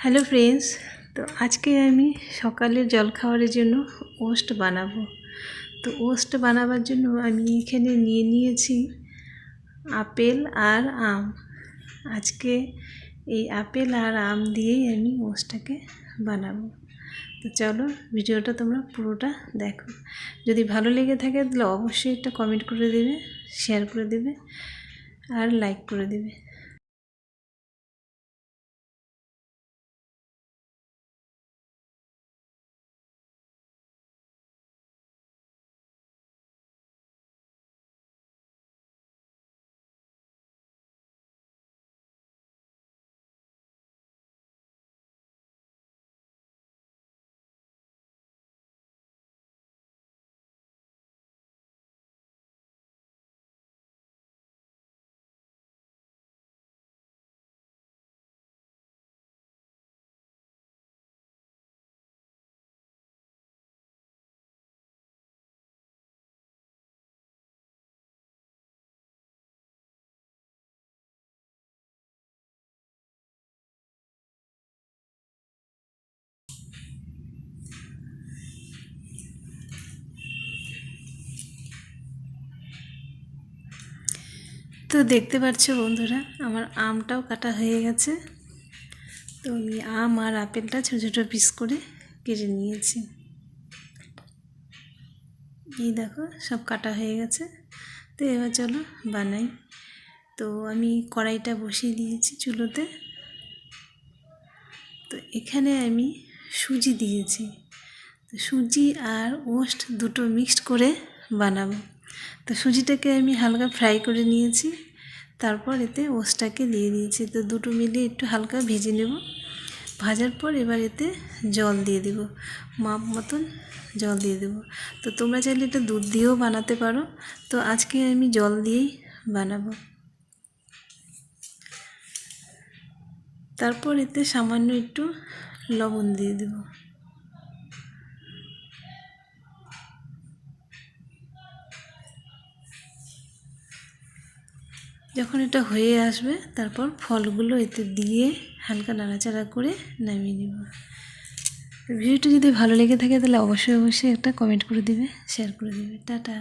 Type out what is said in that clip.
Hello friends, তো আজকে আমি সকালের জলখাবারের জন্য ওস্ট বানাবো। তো ওস্ট বানাবার জন্য আমি এখানে নিয়ে নিয়েছি আপেল আর আম। আজকে এই আপেল আর আম দিয়েই আমি ওস্টটাকে বানাবো। তো চলো ভিডিওটা তোমরা পুরোটা দেখো। যদি ভালো লেগে থাকে তাহলে অবশ্যই একটা কমেন্ট করে দেবে, শেয়ার করে দেবে আর লাইক করে দেবে। তো দেখতে পাচ্ছ বন্ধুরা, আমার আমটাও কাটা হয়ে গেছে। তো আমি আম আর আপেলটা ছোটো ছোটো পিস করে কেটে নিয়েছি। এই দেখো সব কাটা হয়ে গেছে। তো এবার চলো বানাই। তো আমি কড়াইটা বসিয়ে দিয়েছি চুলোতে। তো এখানে আমি সুজি দিয়েছি। তো সুজি আর ওস্ট দুটো মিক্সড করে বানাবো। তো সুজিটাকে আমি হালকা ফ্রাই করে নিয়েছি, তারপর এতে ওস্টটাকে দিয়ে দিয়েছি। তো দুটো মিলিয়ে একটু হালকা ভেজে নেব। ভাজার পর এবার এতে জল দিয়ে দেব, মাপ মতন জল দিয়ে দেব। তো তোমরা চাইলে এটা দুধ দিয়েও বানাতে পারো। তো আজকে আমি জল দিয়েই বানাবো। তারপর এতে সামান্য একটু লবণ দিয়ে দেব। যখন এটা হয়ে আসবে তারপর ফলগুলো এতে দিয়ে হালকা নাড়াচাড়া করে নামিয়ে নেব। ভিডিওটা যদি ভালো লেগে থাকে তাহলে অবশ্যই একটা কমেন্ট করে দিবে, শেয়ার করে দিবে। টাটা।